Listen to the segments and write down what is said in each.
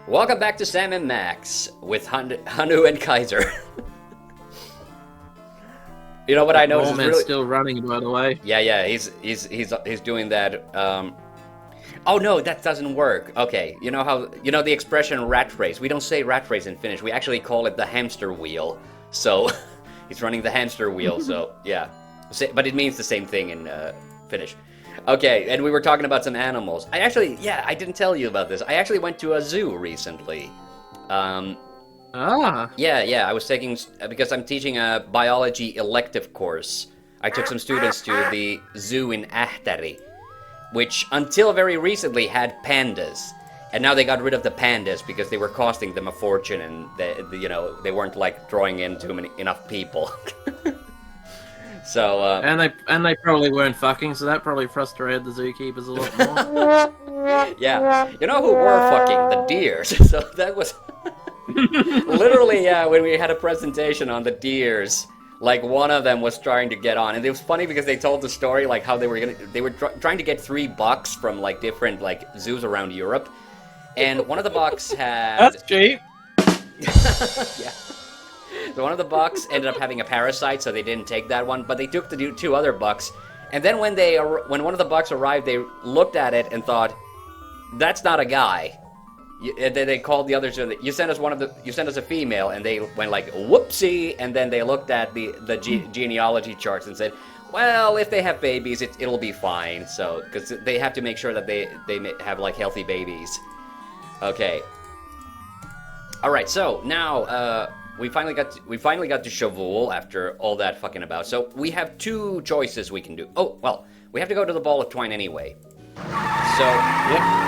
Welcome back to Sam and Max with Hande and Kaiser. You know what I noticed? Man's still running, by the way. Yeah, he's doing that. Oh no, that doesn't work. Okay, you know the expression rat race? We don't say rat race in Finnish. We actually call it the hamster wheel. So he's running the hamster wheel. So yeah, but it means the same thing in Finnish. Okay, and we were talking about some animals. I didn't tell you about this. I actually went to a zoo recently. Yeah, I was taking, because I'm teaching a biology elective course. I took some students to the zoo in Ähtäri, which until very recently had pandas. And now they got rid of the pandas because they were costing them a fortune and they weren't like drawing in enough people. So and they probably weren't fucking, so that probably frustrated the zookeepers a lot more. Yeah, you know who were fucking? The deers. So that was literally, yeah, when we had a presentation on the deers, like one of them was trying to get on, and it was funny because they told the story like how they were trying to get 3 bucks from like different like zoos around Europe, and one of the bucks had That's cheap. Yeah. So one of the bucks ended up having a parasite, so they didn't take that one, but they took the 2 other bucks. And then when one of the bucks arrived, they looked at it and thought, "That's not a guy." And then they called the others. You sent us a female, and they went like, "Whoopsie!" And then they looked at the genealogy charts and said, "Well, if they have babies, it'll be fine." So because they have to make sure that they have like healthy babies. Okay. All right. So now. We finally got to Shavul after all that fucking about. So we have 2 choices we can do. Oh, well, we have to go to the Ball of Twine anyway. So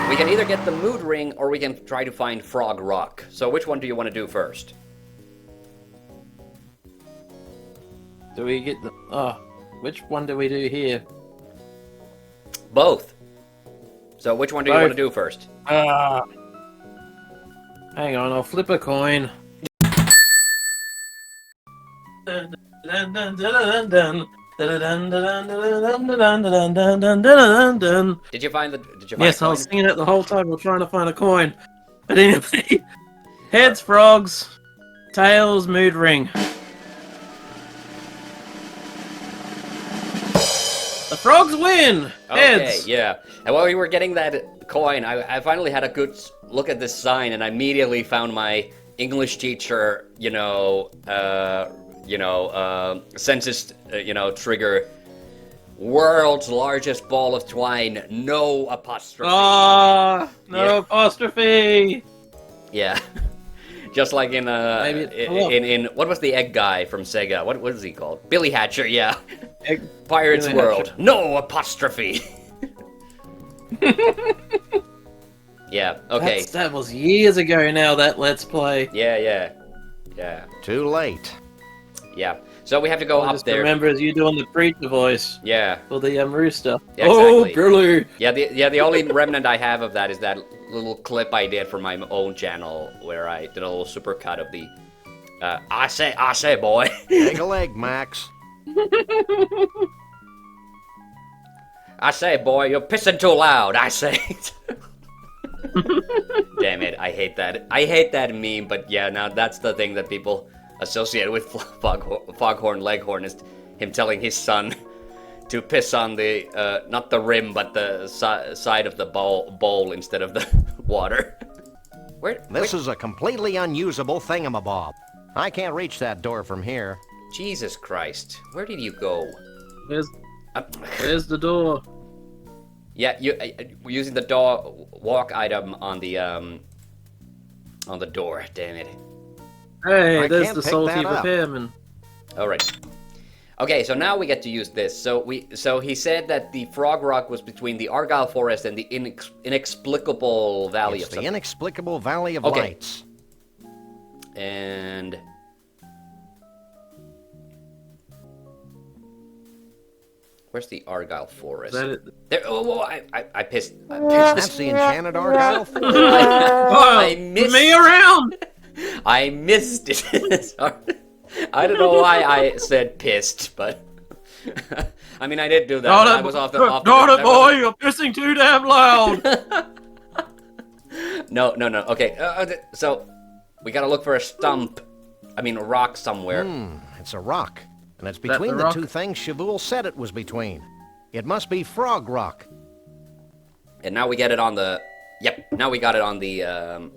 we can either get the Mood Ring or we can try to find Frog Rock. So which one do you want to do first? Do we get the... which one do we do here? Both. So which one do you want to do first? Hang on, I'll flip a coin. Did you find Yes, I was singing it the whole time while trying to find a coin. But anyway, heads, frogs, tails, Mood Ring. The frogs win! Heads! Okay, yeah. And while we were getting that coin, I finally had a good look at this sign, and I immediately found my English teacher, census, trigger, world's largest ball of twine, no apostrophe. No apostrophe. Yeah, just like in what was the egg guy from Sega? What was he called? Billy Hatcher. Yeah, Pirates Billy World, Hatcher. no apostrophe. Yeah. Okay. That was years ago now. That Let's Play. Yeah. Too late. Yeah. So we have to go I up just there. remember as you doing the preacher voice. Yeah. For the rooster. Yeah, Oh, exactly. Billy! The only remnant I have of that is that little clip I did for my own channel where I did a little supercut of the I say boy. Take a leg, Max. I say boy, you're pissing too loud. I say. Damn it, I hate that. I hate that meme, but yeah, now that's the thing that people associate with Foghorn Leghorn is him telling his son to piss on the, not the rim, but the side of the bowl instead of the water. This is a completely unusable thingamabob. I can't reach that door from here. Jesus Christ, where did you go? Where's the door? Yeah, we're using the door walk item on the door. Damn it. Hey, I there's can't the pick salty that up. repairman. All right. Okay, so now we get to use this. So he said that the Frog Rock was between the Argyle Forest and the inexplicable Valley It's of the something. inexplicable Valley of Okay. Lights. And where's the Argyle Forest? Is that it? There. Oh, whoa, I pissed. That's the enchanted Argyle Forest. I missed. Me around! I missed it. Sorry. I don't know why I said pissed, but I mean I did do that. I was off the. Daughter boy, you're pissing too damn loud! No. Okay, so we gotta look for a stump. I mean, a rock somewhere. It's a rock. And it's that between the the rock? two things Shavul said it was between. It must be Frog Rock. And now we get it on the... Yep, now we got it on the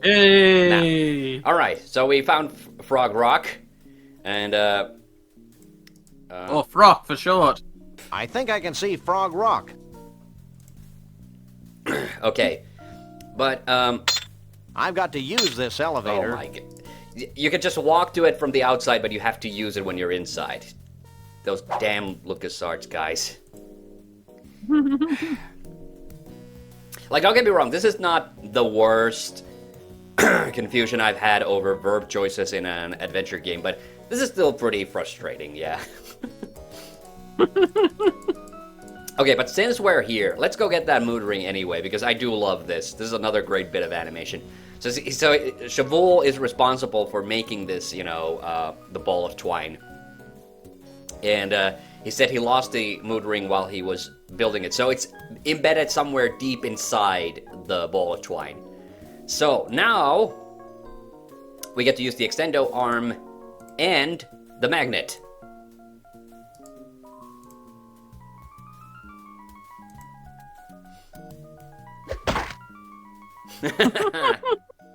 Hey! map. Alright, so we found Frog Rock. And, Or Frock for short. I think I can see Frog Rock. okay. But, I've got to use this oh elevator. my god. You could just walk to it from the outside, but you have to use it when you're inside. Those damn LucasArts guys. Like, don't get me wrong, this is not the worst confusion I've had over verb choices in an adventure game, but this is still pretty frustrating, yeah. Okay, but since we're here, let's go get that mood ring anyway, because I do love this. This is another great bit of animation. So Shavul is responsible for making this, you know, the ball of twine. And he said he lost the mood ring while he was building it. So it's embedded somewhere deep inside the ball of twine. So now we get to use the extendo arm and the magnet.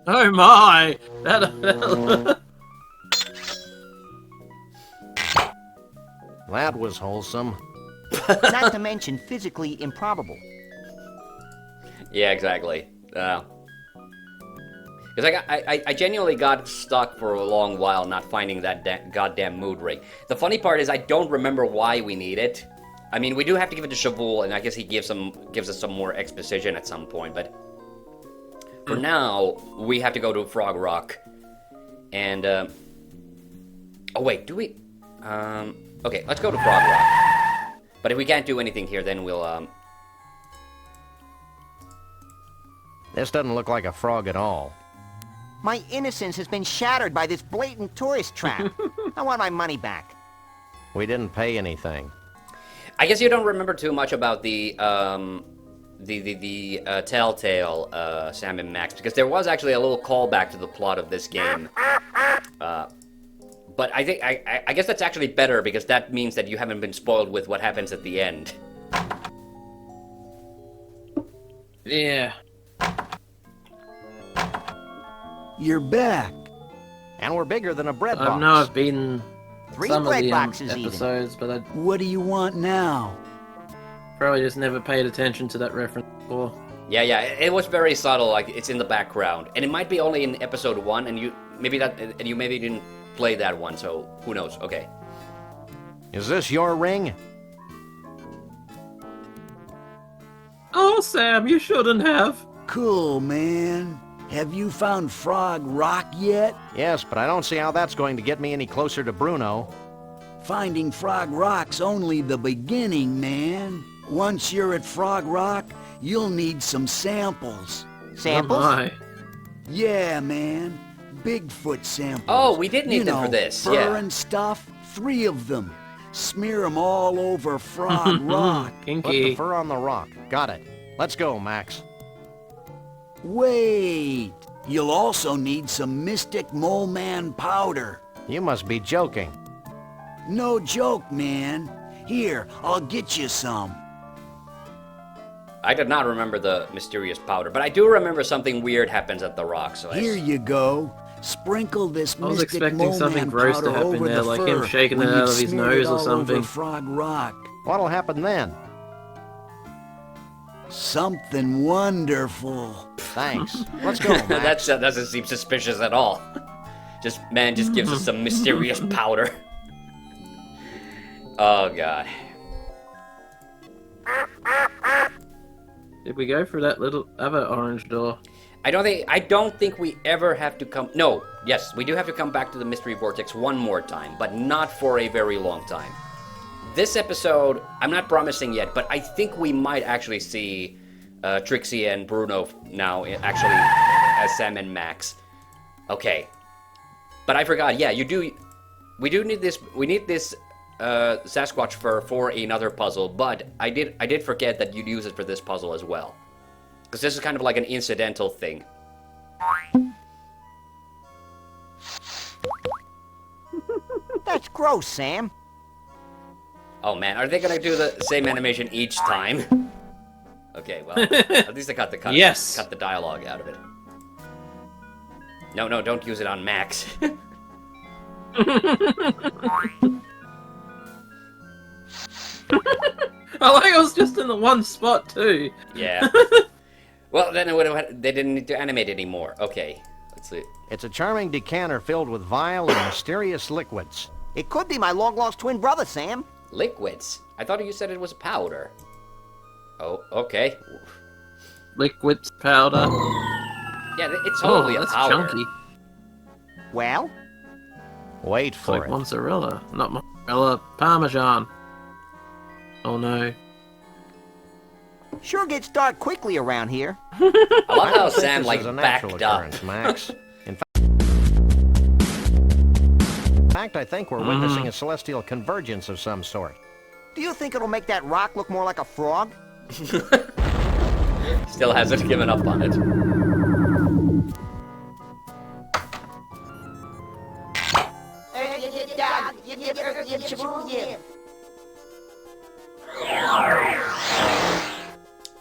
Oh my! That That was wholesome. Not to mention physically improbable. Yeah, exactly. Because I genuinely got stuck for a long while not finding that goddamn mood ring. The funny part is I don't remember why we need it. I mean, we do have to give it to Shavul, and I guess he gives us some more exposition at some point, but for now, we have to go to Frog Rock. And, oh wait, do we... okay, let's go to Frog Rock. But if we can't do anything here, then we'll, This doesn't look like a frog at all. My innocence has been shattered by this blatant tourist trap. I want my money back. We didn't pay anything. I guess you don't remember too much about the Telltale Sam and Max, because there was actually a little callback to the plot of this game. But I think I guess that's actually better, because that means that you haven't been spoiled with what happens at the end. yeah. You're back. And we're bigger than a bread I box. know I've been 3 some of bread the boxes even. episodes, but I What do you want now? probably just never paid attention to that reference before. Yeah, it was very subtle, like it's in the background, and it might be only in episode 1, and you maybe didn't play that one, so who knows? Okay. Is this your ring? Oh, Sam, you shouldn't have. Cool, man. Have you found Frog Rock yet? Yes, but I don't see how that's going to get me any closer to Bruno. Finding Frog Rock's only the beginning, man. Once you're at Frog Rock, you'll need some samples. Samples? Oh my. Yeah, man. Bigfoot samples. Oh, we did need You them for know, this, fur yeah. and stuff. 3 of them. Smear them all over Frog Rock. Put the Kinky. fur on the rock. Got it. Let's go, Max. Wait. You'll also need some Mystic Mole Man powder. You must be joking. No joke, man. Here, I'll get you some. I did not remember the mysterious powder, but I do remember something weird happens at the rock. So Here you go. Sprinkle this I was Mystic expecting Mole something Man gross to powder happen over there, the like fur him shaking when it out you've of his smeared nose it or all something. over Frog Rock. What'll happen then? Something wonderful. Thanks. Let's go, Max. that doesn't seem suspicious at all. Man just gives us some mysterious powder. Oh god. Did we go through that little other orange door? I don't think we ever have to come. No, yes, we do have to come back to the mystery vortex one more time, but not for a very long time. This episode, I'm not promising yet, but I think we might actually see Trixie and Bruno now, actually, as Sam and Max. Okay, but I forgot. Yeah, we do need this. We need this Sasquatch fur for another puzzle, but I did forget that you'd use it for this puzzle as well. Because this is kind of like an incidental thing. That's gross, Sam. Oh man, are they gonna do the same animation each time? Okay, well, at least I cut Yes. cut the dialogue out of it. No, no, don't use it on Max. I like I was just in the one spot too. Yeah. Well, then it would have. They didn't need to animate anymore. Okay, let's see. It's a charming decanter filled with vile and mysterious liquids. It could be my long-lost twin brother, Sam. Liquids. I thought you said it was powder. Oh, okay. Liquids, powder. Yeah, it's totally Oh, a that's powder. chunky. Well, Wait It's for like it. mozzarella, not mozzarella, parmesan. Oh no. sure gets dark quickly around here. I love how don't think Sam this like is a natural backed up. occurrence, Max. In fact, I think we're witnessing a celestial convergence of some sort. Do you think it'll make that rock look more like a frog? Still hasn't given up on it.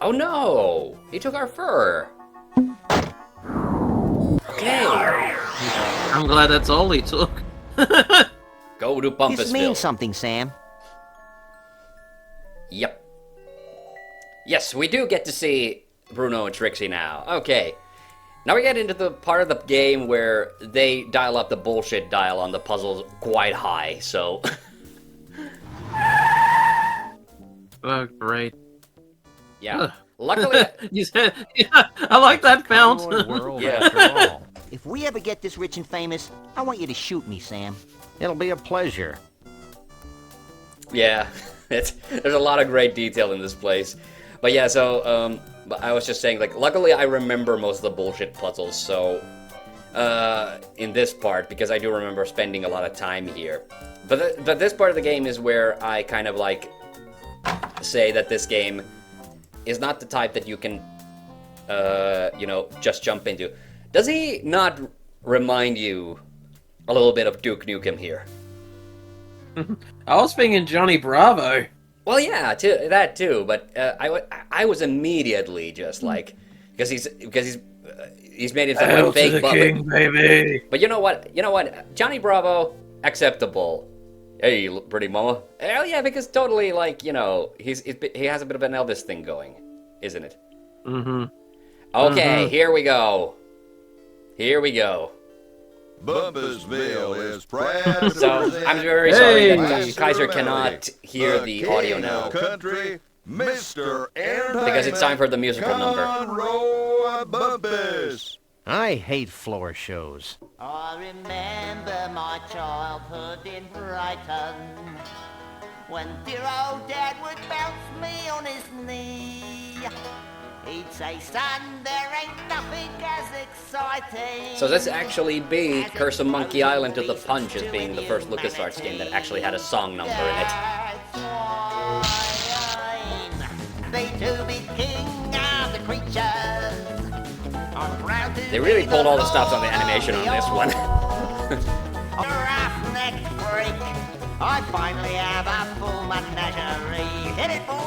Oh no! He took our fur. Okay. I'm glad that's all he took. Go to This Bumpusville. means something, Sam. Yep. Yes, we do get to see Bruno and Trixie now. Okay. Now we get into the part of the game where they dial up the bullshit dial on the puzzles quite high, so... Oh, great. yeah. Luckily... You said, yeah, I like that Conroy fountain. world Yeah. after all. If we ever get this rich and famous, I want you to shoot me, Sam. It'll be a pleasure. Yeah, there's a lot of great detail in this place. But yeah, so but I was just saying, like, luckily I remember most of the bullshit puzzles. So in this part, because I do remember spending a lot of time here. But this part of the game is where I kind of like say that this game is not the type that you can, you know, just jump into. Does he not remind you a little bit of Duke Nukem here? I was thinking Johnny Bravo. Well, yeah, that too. But I was immediately just like, because he's made himself Hail a to fake the puppet. king, baby. But you know what? Johnny Bravo, acceptable. Hey, pretty mama. Hell yeah, because totally like, you know, he has a bit of an Elvis thing going, isn't it? Mm-hmm. Okay, here we go. Here we go. Bumpusville is proud to So present I'm very sorry that Hey! Kaiser cannot hear the audio king now of country, Mr. Entertainment, because it's time for the musical number. Conroy Bumpus. I hate floor shows. I remember my childhood in Brighton, when dear old Dad would bounce me on his knee. He'd say, son, there ain't nothing as exciting. So this actually beat Curse of Monkey Island to the punch as being the first LucasArts game that actually had a song number in it. That's why I'm the two-bit king of the creatures. I'm proud to They really be pulled all the lord stops on the animation on this one. A roughneck freak. I finally have a full menagerie. Hit it, boys!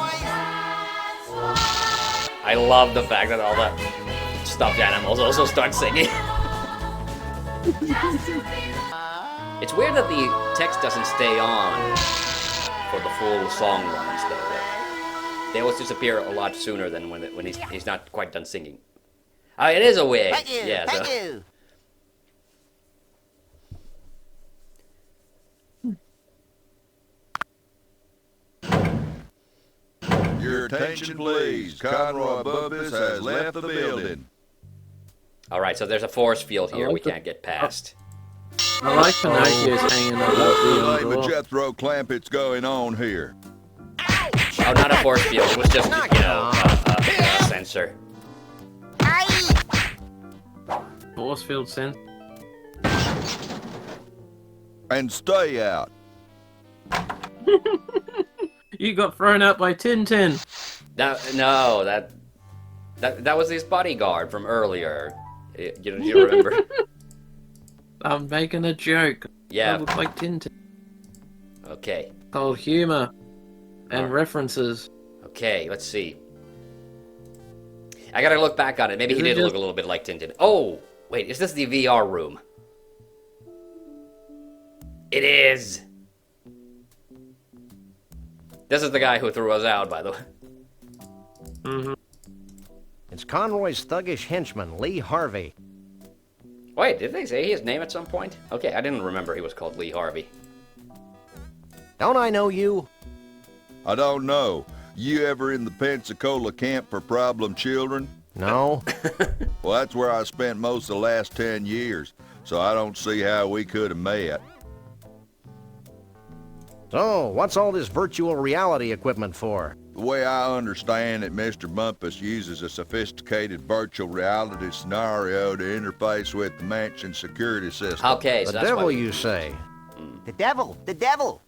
I love the fact that all the stuffed animals also start singing. It's weird that the text doesn't stay on for the full song runs, though. They always disappear a lot sooner than when he's not quite done singing. It is a wig. Thank you, Yeah, thank so. you. Your attention, please. Conroy Bumpus has left the building. All right, so there's a force field here I like we the- can't get past. I like Pinocchio's hanging What's above the the name of door. Jethro Clampetts going on here? Oh, not a force field. It was just, you know, a sensor. Force field sense. And stay out. You got thrown out by Tintin. No, that was his bodyguard from earlier. You remember? I'm making a joke. Yeah. That looks like Tintin. Okay. Called humor and Alright. references. Okay, let's see. I gotta look back on it. Maybe Is he it did look just- a little bit like Tintin. Oh! Wait, is this the VR room? It is! This is the guy who threw us out, by the way. Mm-hmm. It's Conroy's thuggish henchman, Lee Harvey. Wait, did they say his name at some point? Okay, I didn't remember he was called Lee Harvey. Don't I know you? I don't know. You ever in the Pensacola camp for problem children? No. Well, that's where I spent most of the last 10 years, so I don't see how we could have met. So, what's all this virtual reality equipment for? The way I understand it, Mr. Bumpus uses a sophisticated virtual reality scenario to interface with the mansion security system. Okay, so The that's devil, why you say? The devil, the devil.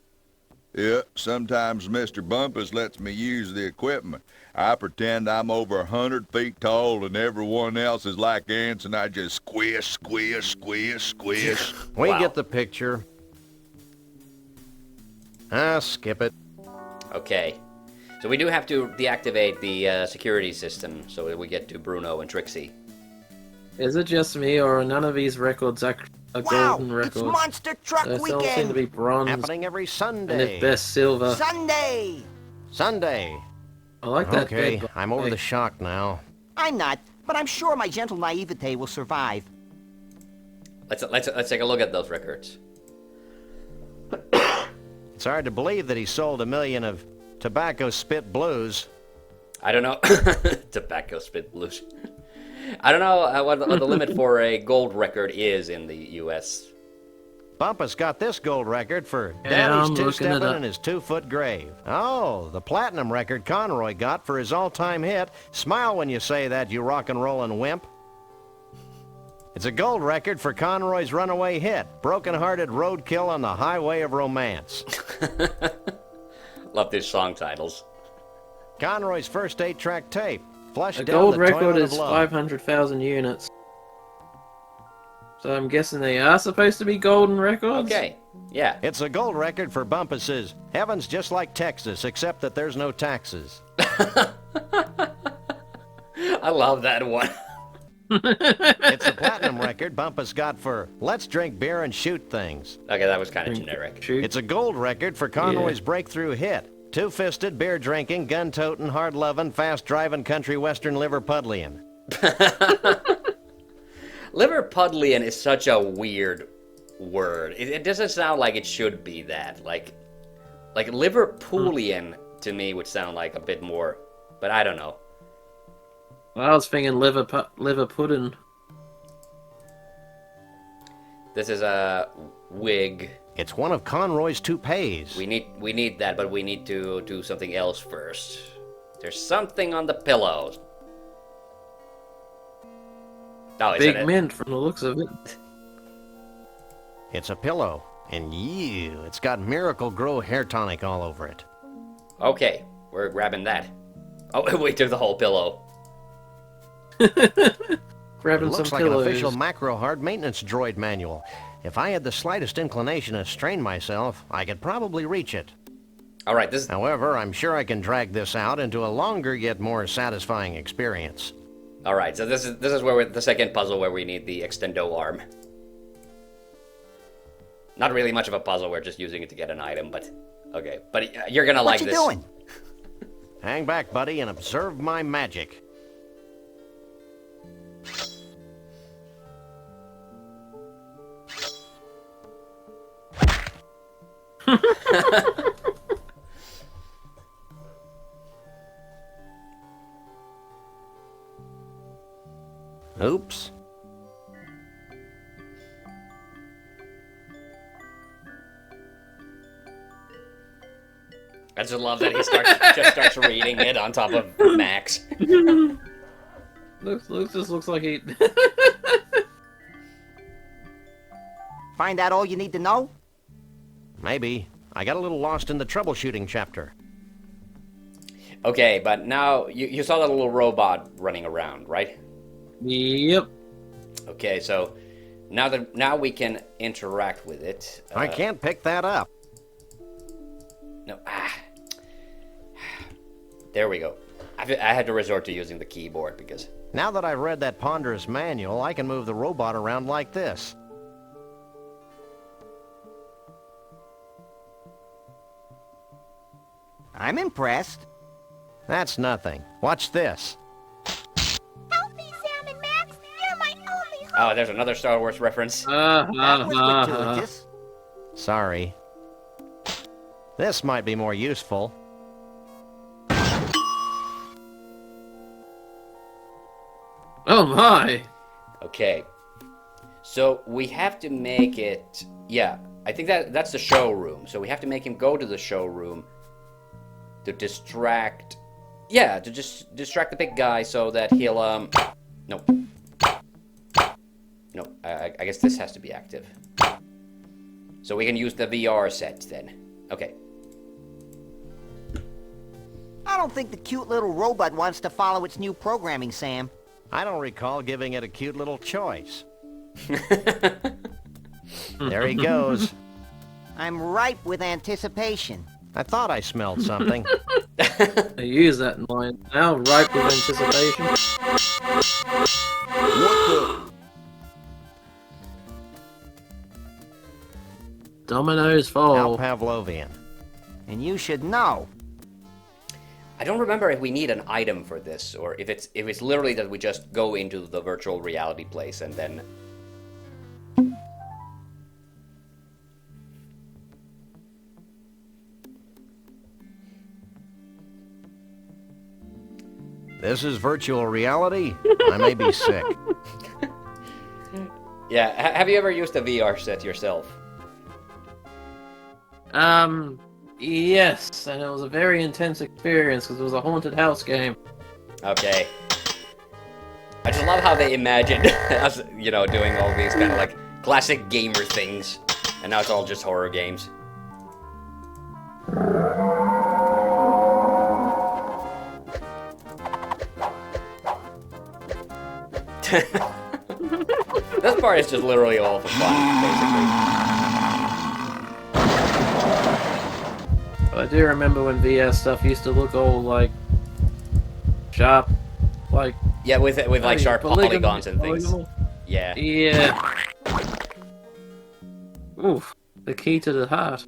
Yeah, sometimes Mr. Bumpus lets me use the equipment. I pretend I'm over 100 feet tall and everyone else is like ants and I just squish, squish, squish, squish. We Wow. get the picture. Skip it. Okay. So we do have to deactivate the security system so that we get to Bruno and Trixie. Is it just me, or are none of these records are Wow, golden it's records? Monster Truck They all seem to be Weekend. bronze, Happening every and Sunday. at best silver. Sunday. Sunday. I like that Okay, bed. I'm over the shock now. I'm not, but I'm sure my gentle naivete will survive. Let's take a look at those records. It's hard to believe that he sold 1 million of Tobacco Spit Blues. I don't know. Tobacco spit blues. I don't know what the limit for a gold record is in the U.S. Bumpus got this gold record for Yeah, Daddy's I'm looking it two-stepping up. and his 2-foot grave. Oh, the platinum record Conroy got for his all-time hit, Smile When You Say That, You Rock and Rollin' Wimp. It's a gold record for Conroy's runaway hit, Broken-Hearted Roadkill on the Highway of Romance. Love these song titles. Conroy's first 8-track tape, Flushed A Down gold the record Toilet is of Love. 500,000 units. So I'm guessing they are supposed to be golden records? Okay. Yeah. It's a gold record for Bumpus's Heaven's Just Like Texas, except that there's no taxes. I love that one. It's a platinum record Bumpus got for Let's Drink Beer and Shoot Things. Okay, that was kind of generic. Shoot. It's a gold record for Conroy's breakthrough hit, Two-Fisted, Beer-Drinking, Gun-Toting, Hard-Loving, Fast-Driving, Country Western, Liverpudlian. Liverpudlian is such a weird word. It doesn't sound like it should be that. Like Liverpoolian to me would sound like a bit more, but I don't know. I was thinking liver pudding. This is a wig. It's one of Conroy's toupees. We need that, but we need to do something else first. There's something on the pillows. Oh, is Big it? mint from the looks of it. It's a pillow, and it's got Miracle Grow hair tonic all over it. Okay, we're grabbing that. Oh, we took the whole pillow. Grabbing It some looks like pillows. an official macro hard maintenance droid manual. If I had the slightest inclination to strain myself, I could probably reach it. All right, this. However, I'm sure I can drag this out into a longer yet more satisfying experience. All right, so this is where the second puzzle where we need the extendo arm. Not really much of a puzzle. We're just using it to get an item, but okay. But you're gonna like What you this. doing? Hang back, buddy, and observe my magic. Oops. I just love that he starts reading it on top of Max. Looks like he. Find out all you need to know? Maybe. I got a little lost in the troubleshooting chapter. Okay, but now you saw that little robot running around, right? Yep. Okay, so now we can interact with it. I can't pick that up. No, there we go. I had to resort to using the keyboard because... Now that I've read that ponderous manual, I can move the robot around like this. I'm impressed. That's nothing. Watch this. Help me, Sam and Max. You're my only hope. Oh, there's another Star Wars reference. That was gratuitous. Sorry. This might be more useful. Oh my! Okay. So we have to make it... Yeah, I think that's the showroom. So we have to make him go to the showroom to distract... Yeah, to just distract the big guy so that he'll, No. No, I guess this has to be active. So we can use the VR set then. Okay. I don't think the cute little robot wants to follow its new programming, Sam. I don't recall giving it a cute little choice. There he goes. I'm ripe with anticipation. I thought I smelled something. I use that in mind. Now, ripe with anticipation. Dominoes How fall. Pavlovian. And you should know. I don't remember if we need an item for this, or if it's literally that we just go into the virtual reality place and then... This is virtual reality? I may be sick. Yeah, have you ever used a VR set yourself? Yes, and it was a very intense experience because it was a haunted house game. Okay. I just love how they imagined us, you know, doing all these kind of like classic gamer things, and now it's all just horror games. This part is just literally all for fun, basically. I do remember when VR stuff used to look all like sharp, like Yeah, with like sharp polygons and things. polygonal. Yeah. Yeah. Oof, the key to the heart.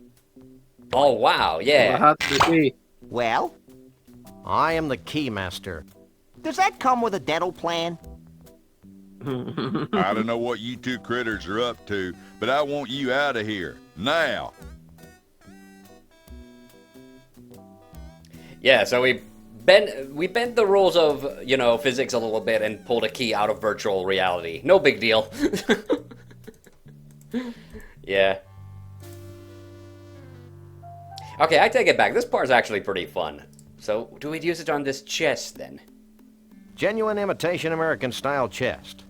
Oh wow, The yeah. heart's the key. Well, I am the keymaster. does that come with a dental plan? I don't know what you two critters are up to, but I want you out of here. Now. Yeah, so we bent the rules of, you know, physics a little bit and pulled a key out of virtual reality. No big deal. Yeah. Okay, I take it back. This part's actually pretty fun. So, do we use it on this chest then? Genuine imitation American-style chest.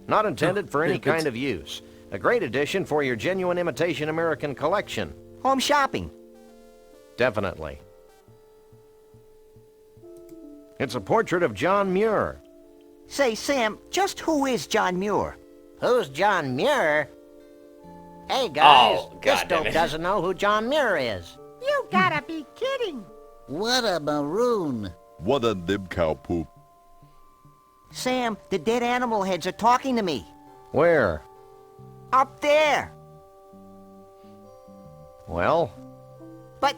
Not intended for any kind of use. A great addition for your genuine imitation American collection. Home shopping. Definitely. It's a portrait of John Muir. Say, Sam, just who is John Muir? Who's John Muir? Hey, guys, Oh, this God damn dope it. doesn't know who John Muir is. You gotta be kidding. What a maroon. What a dib cow poop. Sam, the dead animal heads are talking to me. Where? Up there. Well, But,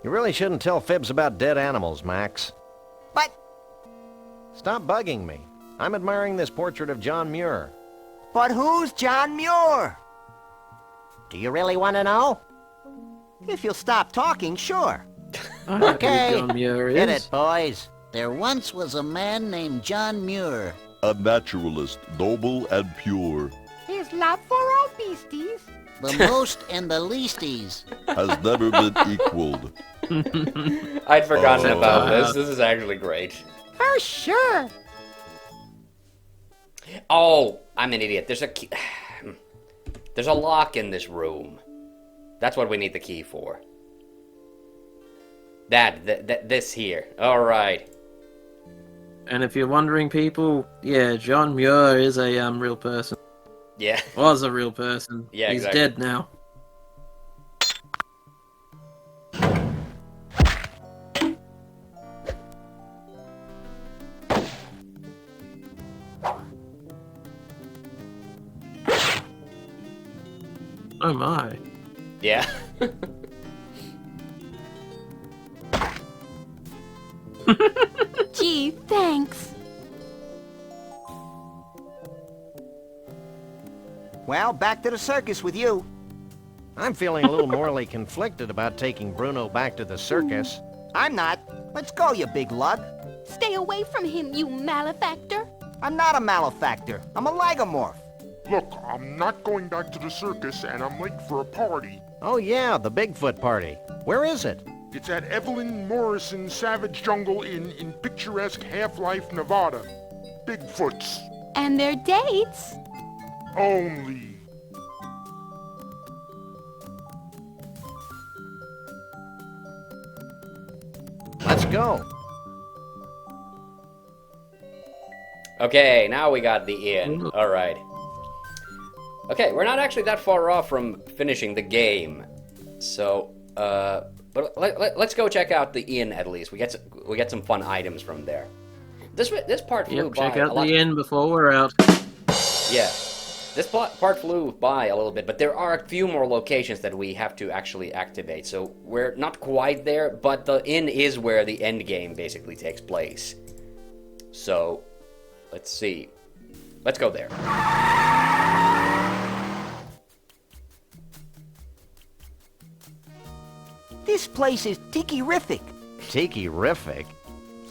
you really shouldn't tell fibs about dead animals, Max. but, Stop bugging me. I'm admiring this portrait of John Muir. but who's John Muir? Do you really want to know? If you'll stop talking, sure. I know who Okay, John Muir hit is. it, boys. There once was a man named John Muir. A naturalist, noble and pure, His love for all beasties. The most and the leasties. has never been equaled. I'd forgotten Oh. about this. This is actually great. For sure. Oh, I'm an idiot. There's a key. There's a lock in this room. That's what we need the key for. This here. All right. And if you're wondering, people, yeah, John Muir is a real person. Yeah. Was a real person. Yeah, He's exactly. dead now. Oh my. Yeah. Gee, thanks. Well, back to the circus with you. I'm feeling a little morally conflicted about taking Bruno back to the circus. I'm not. Let's go, you big lug. Stay away from him, you malefactor. I'm not a malefactor. I'm a lagomorph. Look, I'm not going back to the circus, and I'm late for a party. Oh yeah, the Bigfoot party. Where is it? It's at Evelyn Morrison's Savage Jungle Inn in picturesque Half-Life, Nevada. Bigfoots. And their dates. Only. Let's go. Okay, now we got the inn. Alright. Okay, we're not actually that far off from finishing the game. So, but let's go check out the inn at least. We get some fun items from there. This part flew by Check a out lot. the inn before we're out. Yeah. This part flew by a little bit, but there are a few more locations that we have to actually activate. So we're not quite there, but the inn is where the end game basically takes place. So, let's see. Let's go there. This place is tiki-rific. Tiki-rific?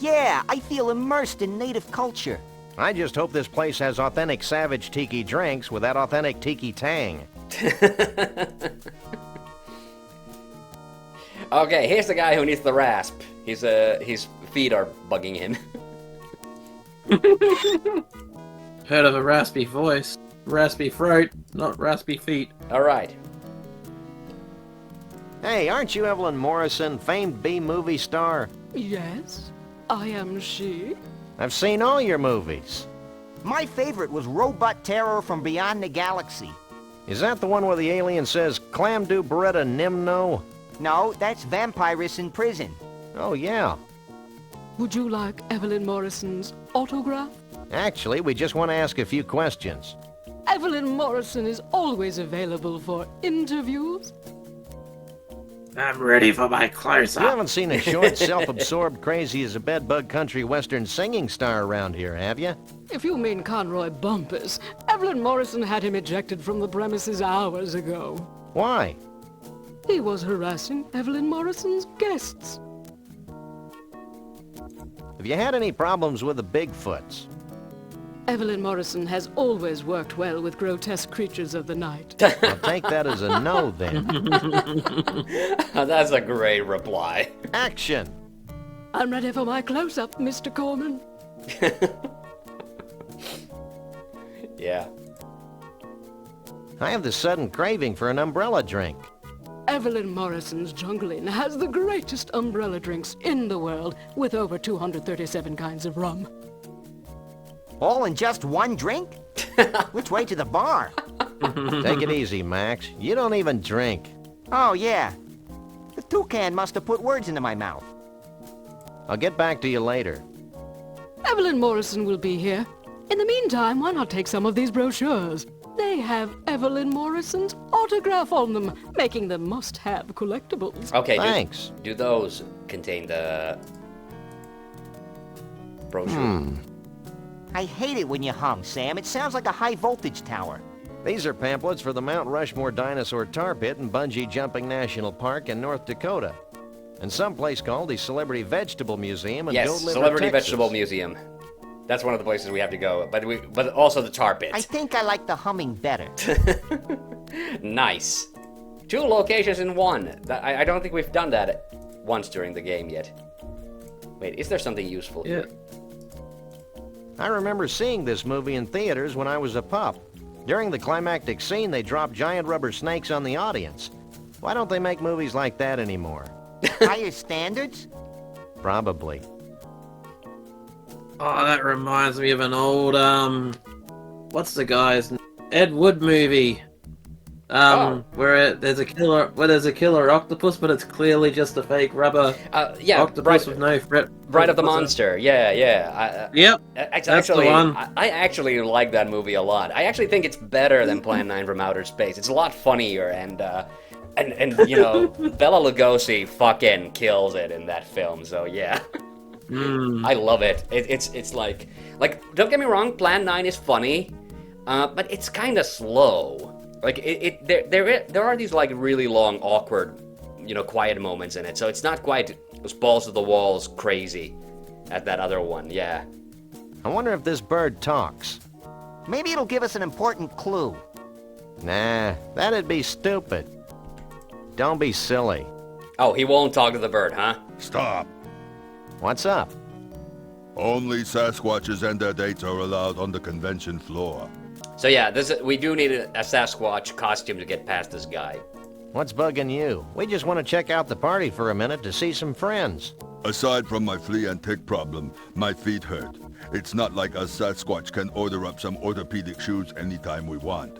Yeah, I feel immersed in native culture. I just hope this place has authentic savage tiki drinks with that authentic tiki tang. Okay, here's the guy who needs the rasp. His feet are bugging him. Heard of a raspy voice. Raspy throat, not raspy feet. Alright. Hey, aren't you Evelyn Morrison, famed B-movie star? Yes, I am she. I've seen all your movies. My favorite was Robot Terror from Beyond the Galaxy. Is that the one where the alien says, Clam do Beretta Nimno? No, that's Vampirus in Prison. Oh, yeah. Would you like Evelyn Morrison's autograph? Actually, we just want to ask a few questions. Evelyn Morrison is always available for interviews. I'm ready for my You close-up. haven't seen a short, self-absorbed, crazy-as-a-bedbug country western singing star around here, have you? If you mean Conroy Bumpus, Evelyn Morrison had him ejected from the premises hours ago. Why? He was harassing Evelyn Morrison's guests. Have you had any problems with the Bigfoots? Evelyn Morrison has always worked well with grotesque creatures of the night. I'll take that as a no, then. That's a great reply. Action! I'm ready for my close-up, Mr. Corman. Yeah. I have this sudden craving for an umbrella drink. Evelyn Morrison's Jungle Inn has the greatest umbrella drinks in the world, with over 237 kinds of rum. All in just one drink? Which way to the bar? Take it easy, Max. You don't even drink. Oh, yeah. The toucan must have put words into my mouth. I'll get back to you later. Evelyn Morrison will be here. In the meantime, why not take some of these brochures? They have Evelyn Morrison's autograph on them, making them must-have collectibles. Okay, Thanks. Do those contain the brochure? I hate it when you hum, Sam. It sounds like a high-voltage tower. These are pamphlets for the Mount Rushmore Dinosaur Tar Pit and Bungee Jumping National Park in North Dakota. And some place called the Celebrity Vegetable Museum in Yes, Goat River, Celebrity Texas. Vegetable Museum. That's one of the places we have to go, but also the tar pit. I think I like the humming better. Nice. 2 locations in one. I don't think we've done that once during the game yet. Wait, is there something useful here? I remember seeing this movie in theaters when I was a pup. During the climactic scene, they dropped giant rubber snakes on the audience. Why don't they make movies like that anymore? Higher standards? Probably. Oh, that reminds me of an old, what's the guy's Ed Wood movie? Where there's a killer octopus, but it's clearly just a fake rubber octopus with no Bride of the Monster. Yeah. Yep, That's the one. I actually like that movie a lot. I actually think it's better than Plan 9 from Outer Space. It's a lot funnier, and you know, Bela Lugosi fucking kills it in that film. So yeah. I love it. It's like don't get me wrong, Plan 9 is funny, but it's kind of slow. Like there are these like really long, awkward, you know, quiet moments in it. So it's not quite as balls to the walls crazy as that other one. Yeah. I wonder if this bird talks. Maybe it'll give us an important clue. Nah, that'd be stupid. Don't be silly. Oh, he won't talk to the bird, huh? Stop. What's up? Only Sasquatches and their dates are allowed on the convention floor. So yeah, we do need a Sasquatch costume to get past this guy. What's bugging you? We just want to check out the party for a minute to see some friends. Aside from my flea and tick problem, my feet hurt. It's not like a Sasquatch can order up some orthopedic shoes anytime we want.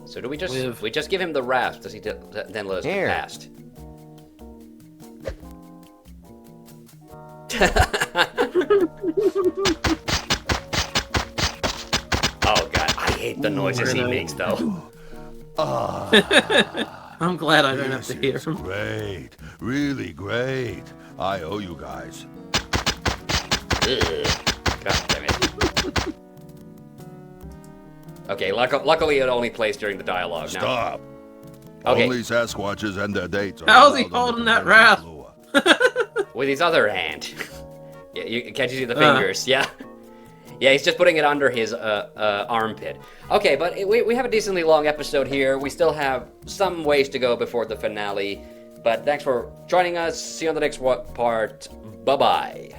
So do we just give him the raft? Does he then let us get past? Oh god, I hate the noises he makes though. I'm glad I don't have to hear him. Great, really great. I owe you guys. God damn it. Okay, luckily it only plays during the dialogue. Stop. Now. Okay. Only Sasquatches and their dates are How's he holding that raft? With his other hand. Yeah, can't you see the fingers? Yeah. Yeah, he's just putting it under his armpit. Okay, but we have a decently long episode here. We still have some ways to go before the finale. But thanks for joining us. See you on the next part. Bye-bye.